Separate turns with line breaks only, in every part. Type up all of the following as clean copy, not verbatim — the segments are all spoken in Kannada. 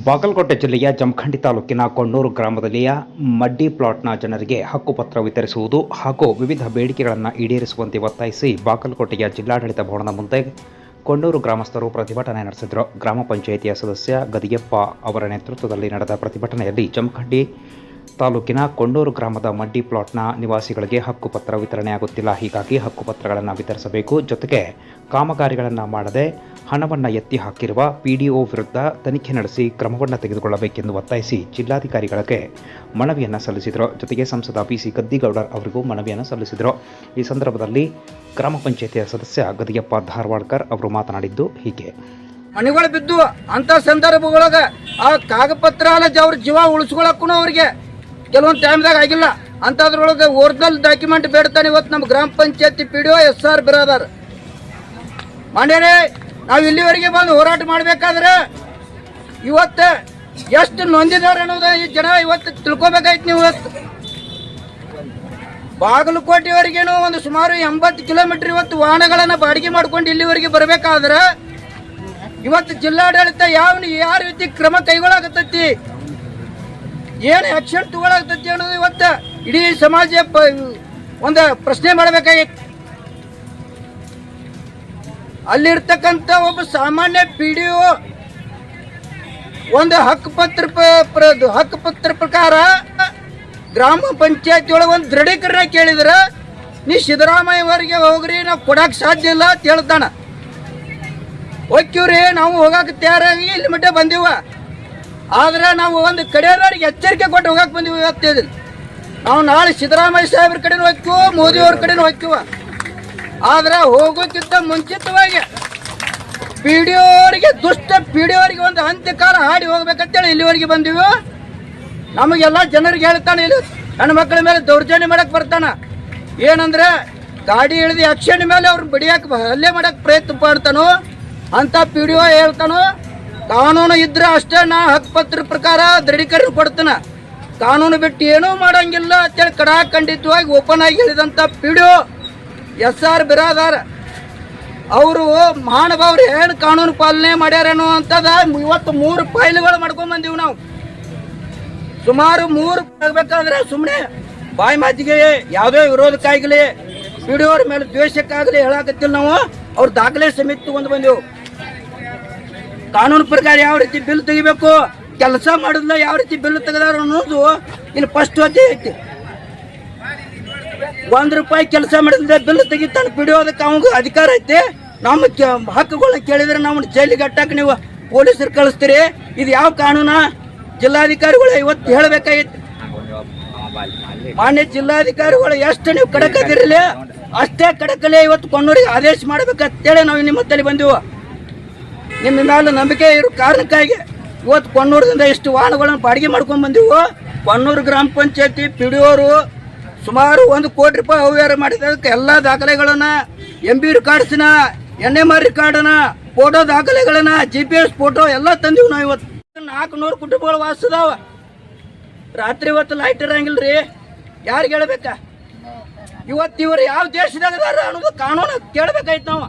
ಬಾಗಲಕೋಟೆ ಜಿಲ್ಲೆಯ ಜಮಖಂಡಿ ತಾಲೂಕಿನ ಕೊಣ್ಣೂರು ಗ್ರಾಮದಲ್ಲಿಯ ಮಡ್ಡಿ ಪ್ಲಾಟ್ನ ಜನರಿಗೆ ಹಕ್ಕುಪತ್ರ ವಿತರಿಸುವುದು ಹಾಗೂ ವಿವಿಧ ಬೇಡಿಕೆಗಳನ್ನು ಈಡೇರಿಸುವಂತೆ ಒತ್ತಾಯಿಸಿ ಬಾಗಲಕೋಟೆಯ ಜಿಲ್ಲಾಡಳಿತ ಭವನದ ಮುಂದೆ ಕೊಣ್ಣೂರು ಗ್ರಾಮಸ್ಥರು ಪ್ರತಿಭಟನೆ ನಡೆಸಿದರು. ಗ್ರಾಮ ಪಂಚಾಯಿತಿಯ ಸದಸ್ಯ ಗದಿಯಪ್ಪ ಅವರ ನೇತೃತ್ವದಲ್ಲಿ ನಡೆದ ಪ್ರತಿಭಟನೆಯಲ್ಲಿ ಜಮಖಂಡಿ ತಾಲೂಕಿನ ಕೊಣ್ಣೂರು ಗ್ರಾಮದ ಮಡ್ಡಿ ಪ್ಲಾಟ್ನ ನಿವಾಸಿಗಳಿಗೆ ಹಕ್ಕುಪತ್ರ ವಿತರಣೆಯಾಗುತ್ತಿಲ್ಲ. ಹೀಗಾಗಿ ಹಕ್ಕುಪತ್ರಗಳನ್ನು ವಿತರಿಸಬೇಕು. ಜೊತೆಗೆ ಕಾಮಗಾರಿಗಳನ್ನು ಮಾಡದೆ ಹಣವನ್ನು ಎತ್ತಿ ಹಾಕಿರುವ ಪಿಡಿಒ ವಿರುದ್ಧ ತನಿಖೆ ನಡೆಸಿ ಕ್ರಮವನ್ನು ತೆಗೆದುಕೊಳ್ಳಬೇಕೆಂದು ಒತ್ತಾಯಿಸಿ ಜಿಲ್ಲಾಧಿಕಾರಿಗಳಿಗೆ ಮನವಿಯನ್ನು ಸಲ್ಲಿಸಿದರು. ಜೊತೆಗೆ ಸಂಸದ ಪಿಸಿ ಗದ್ದಿಗೌಡರ್ ಅವರಿಗೂ ಮನವಿಯನ್ನು ಸಲ್ಲಿಸಿದರು. ಈ ಸಂದರ್ಭದಲ್ಲಿ ಗ್ರಾಮ ಪಂಚಾಯಿತಿಯ ಸದಸ್ಯ ಗದಿಯಪ್ಪ ಧಾರವಾಡ್ಕರ್ ಅವರು ಮಾತನಾಡಿದ್ದು ಹೀಗೆ.
ಮನೆಗಳು ಬಿದ್ದು ಅಂತ ಸಂದರ್ಭದೊಳಗೆ ಆ ಕಾಗಪತ್ರ ಅವ್ರ ಜೀವ ಉಳಿಸ್ಕೊಳಕ್ಕೂ ಅವ್ರಿಗೆ ಕೆಲವೊಂದು ಟೈಮ್ದಾಗ ಆಗಿಲ್ಲ. ಅಂಥದ್ರೊಳಗೆ ಒರಿಜಿನಲ್ ಡಾಕ್ಯುಮೆಂಟ್ ಬೇಡ್ತಾನೆ ಇವತ್ತು ನಮ್ಮ ಗ್ರಾಮ ಪಂಚಾಯತಿ ಪಿಡಿಒ SR ಬಿರಾದಾರ್ ಮಾಡ್ಯಾರೆ. ನಾವು ಇಲ್ಲಿವರೆಗೆ ಬಂದು ಹೋರಾಟ ಮಾಡಬೇಕಾದ್ರೆ ಇವತ್ತು ಎಷ್ಟು ನೊಂದಿದ್ದಾರೆ ಅನ್ನೋದು ಈ ಜನ ಇವತ್ತು ತಿಳ್ಕೊಬೇಕಾಯ್ತು. ನೀವು ಇವತ್ತು ಬಾಗಲಕೋಟೆವರೆಗೇನು ಒಂದು ಸುಮಾರು 80 ಕಿಲೋಮೀಟರ್ ಇವತ್ತು ವಾಹನಗಳನ್ನು ಬಾಡಿಗೆ ಮಾಡ್ಕೊಂಡು ಇಲ್ಲಿವರೆಗೆ ಬರಬೇಕಾದ್ರೆ ಇವತ್ತು ಜಿಲ್ಲಾಡಳಿತ ಯಾವ ರೀತಿ ಕ್ರಮ ಕೈಗೊಳ್ಳಾಗತ್ತೈತಿ, ಏನು ಆಕ್ಷನ್ ತಗೊಳಾಗತ್ತೈತಿ ಅನ್ನೋದು ಇವತ್ತು ಇಡೀ ಸಮಾಜ ಒಂದು ಪ್ರಶ್ನೆ ಮಾಡಬೇಕಾಗಿತ್ತು. ಅಲ್ಲಿರ್ತಕ್ಕಂಥ ಒಬ್ಬ ಸಾಮಾನ್ಯ ಪಿಡಿಒ ಒಂದು ಹಕ್ಕುಪತ್ರ ಪ್ರಕಾರ ಗ್ರಾಮ ಪಂಚಾಯತಿ ಒಳಗೆ ಒಂದು ದೃಢೀಕರಣ ಕೇಳಿದ್ರೆ ನೀ ಸಿದ್ದರಾಮಯ್ಯವರಿಗೆ ಹೋಗ್ರಿ, ನಾವು ಕೊಡಕ್ಕೆ ಸಾಧ್ಯ ಇಲ್ಲ ಅಂತ ಹೇಳ್ತಾನ. ಹೋಗ್ತೀವ್ರಿ, ನಾವು ಹೋಗಕ್ಕೆ ತಯಾರಾಗಿ ಇಲ್ಲಿ ಮಟ್ಟ ಬಂದೀವ. ಆದ್ರೆ ನಾವು ಒಂದು ಕಡೆಯವರಿಗೆ ಎಚ್ಚರಿಕೆ ಕೊಟ್ಟು ಹೋಗಕ್ಕೆ ಬಂದೀವಿ. ಇವತ್ತಿದ್ದೀನಿ ನಾವು ನಾಳೆ ಸಿದ್ದರಾಮಯ್ಯ ಸಾಹೇಬ್ರ ಕಡೆನೂ ಹೋಗ್ತೀವ, ಮೋದಿ ಅವ್ರ ಕಡೆನೂ ಹೋಗ್ತೀವ. ಆದ್ರೆ ಹೋಗೋಕ್ಕಿಂತ ಮುಂಚಿತವಾಗಿ ಪಿಡಿಒವರಿಗೆ ದುಷ್ಟ ಪಿಡಿಒವರಿಗೆ ಒಂದು ಅಂತ್ಯಕಾಲ ಹಾಡಿ ಹೋಗ್ಬೇಕಂತೇಳಿ ಇಲ್ಲಿವರೆಗೆ ಬಂದೀವಿ. ನಮಗೆಲ್ಲ ಜನರಿಗೆ ಹೇಳ್ತಾನೆ, ಇಲ್ಲಿ ನನ್ನ ಮಕ್ಕಳ ಮೇಲೆ ದೌರ್ಜನ್ಯ ಮಾಡಕ್ ಬರ್ತಾನ. ಏನಂದ್ರೆ ಗಾಡಿ ಇಳಿದು ಆಕ್ಷನ್ ಮೇಲೆ ಅವ್ರನ್ನ ಬಡಿಯಕ್ಕೆ ಹಲ್ಲೆ ಮಾಡಕ್ ಪ್ರಯತ್ನ ಮಾಡ್ತಾನೋ ಅಂತ ಪಿಡಿಒ ಹೇಳ್ತಾನೋ. ಕಾನೂನು ಇದ್ರೆ ಅಷ್ಟೇ ನಾ ಹಕ್ಕುಪತ್ರ ಪ್ರಕಾರ ದೃಢೀಕರಣ ಕೊಡ್ತಾನ, ಕಾನೂನು ಬಿಟ್ಟು ಏನೂ ಮಾಡಂಗಿಲ್ಲ ಅಂತೇಳಿ ಕಡಾಖಂಡಿತವಾಗಿ ಓಪನ್ ಆಗಿ ಹೇಳಿದಂಥ ಪಿಡಿಒ SR ಬಿರಾದಾರ್ ಅವರು ಮಹಾನುಭಾವ್ರು ಏನು ಕಾನೂನು ಪಾಲನೆ ಮಾಡ್ಯಾರೇನೋ ಅಂತದ ಇವತ್ತು 3 ಫೈಲ್ಗಳು ಮಾಡ್ಕೊಂಡ್ ಬಂದೀವಿ. ನಾವು ಸುಮಾರು 3 ಆಗಬೇಕಾದ್ರೆ ಸುಮ್ಮನೆ ಬಾಯಿ ಮಾತಿಗೆ ಯಾವುದೇ ವಿರೋಧಕ್ಕಾಗಲಿ ಪಿಡಿಒರ ಮೇಲೆ ದ್ವೇಷಕ್ಕಾಗಲಿ ಹೇಳಾಕತ್ತಿಲ್ಲ. ನಾವು ಅವ್ರ ದಾಖಲೆ ಸಮೇತ ತಗೊಂಡು ಬಂದೆವು. ಕಾನೂನು ಪ್ರಕಾರ ಯಾವ ರೀತಿ ಬಿಲ್ ತೆಗಿಬೇಕು, ಕೆಲಸ ಮಾಡಿದ್ಲ ಯಾವ ರೀತಿ ಬಿಲ್ ತೆಗೆದಾರ ಅನ್ನೋದು ಇಲ್ಲಿ ಫಸ್ಟ್ ಐತಿ. ₹1 ಕೆಲಸ ಮಾಡಿದ್ರೆ ಬಿಲ್ ತೆಗಿತಾನೆ ಪಿಡಿಒ. ಅದಕ್ಕೆ ಅವಂಗ ಅಧಿಕಾರ ಐತಿ. ನಮ್ಮ ಹಕ್ಕುಗಳನ್ನ ಕೇಳಿದ್ರೆ ನಾವು ಜೈಲಿಗೆ ಅಟ್ಟಾಕ ನೀವು ಪೊಲೀಸರು ಕಳಿಸ್ತೀರಿ. ಇದು ಯಾವ ಕಾನೂನ? ಜಿಲ್ಲಾಧಿಕಾರಿಗಳು ಇವತ್ತು ಹೇಳಬೇಕಾಗಿತ್ತು. ಮಾನ್ಯ ಜಿಲ್ಲಾಧಿಕಾರಿಗಳು ಎಷ್ಟು ನೀವು ಕಡಕದಿರಲಿ ಅಷ್ಟೇ ಕಡಕಲೇ ಇವತ್ತು ಕೊಣ್ಣೂರಿಗೆ ಆದೇಶ ಮಾಡ್ಬೇಕಂತೇಳಿ ನಾವು ನಿಮ್ಮ ತಲೆ ಬಂದೆವು. ನಿಮ್ಮ ಮೇಲೆ ನಂಬಿಕೆ ಇರೋ ಕಾರಣಕ್ಕಾಗಿ ಇವತ್ತು ಕೊಣ್ಣೂರದಿಂದ ಎಷ್ಟು ವಾಹನಗಳನ್ನು ಬಾಡಿಗೆ ಮಾಡ್ಕೊಂಡು ಬಂದೆವು. ಕೊಣ್ಣೂರು ಗ್ರಾಮ ಪಂಚಾಯತಿ ಪಿಡಿಒರು ಸುಮಾರು ₹1 ಕೋಟಿ ಅವ್ಯವಹಾರ ಮಾಡಿದ್ದಕ್ಕೆ ಎಲ್ಲ ದಾಖಲೆಗಳನ್ನ, MB ರೆಕಾರ್ಡ್ಸ್ನ, NMR ರೆಕಾರ್ಡನ್ನ, ಫೋಟೋ ದಾಖಲೆಗಳನ್ನ, GPS ಫೋಟೋ ಎಲ್ಲ ತಂದೀವಿ ನಾವು. ಇವತ್ತು 400 ಕುಟುಂಬಗಳು ವಾಸದಾವ. ರಾತ್ರಿ ಇವತ್ತು ಲೈಟ್ ಇರಂಗಿಲ್ರಿ, ಯಾರಿಗೆ ಹೇಳ್ಬೇಕ? ಇವತ್ತು ಇವರು ಯಾವ ದೇಶದಾಗ ಅದಾರ ಅನ್ನೋದು ಕಾನೂನು ಕೇಳಬೇಕಾಯ್ತು. ನಾವು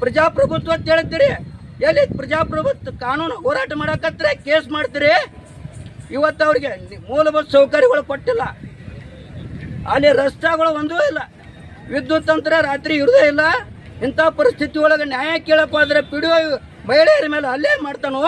ಪ್ರಜಾಪ್ರಭುತ್ವ ಅಂತ ಹೇಳ್ತೀರಿ, ಎಲ್ಲಿ ಪ್ರಜಾಪ್ರಭುತ್ವ? ಕಾನೂನು ಹೋರಾಟ ಮಾಡಕತ್ರೆ ಕೇಸ್ ಮಾಡ್ತೀರಿ. ಇವತ್ತು ಅವ್ರಿಗೆ ಮೂಲಭೂತ ಸೌಕರ್ಯಗಳು ಕೊಟ್ಟಿಲ್ಲ, ಅಲ್ಲಿ ರಸ್ತೆಗಳು ಒಂದೂ ಇಲ್ಲ, ವಿದ್ಯುತ್ ತಂತ್ರ ರಾತ್ರಿ ಇರುವುದೇ ಇಲ್ಲ. ಇಂಥ ಪರಿಸ್ಥಿತಿ ಒಳಗೆ ನ್ಯಾಯ ಕೇಳಕ್ಕೆ ಹೋದ್ರೆ ಪಿಡಿಒ ಮಹಿಳೆಯರ ಮೇಲೆ ಹಲ್ಲೆ ಮಾಡ್ತಾನೋ.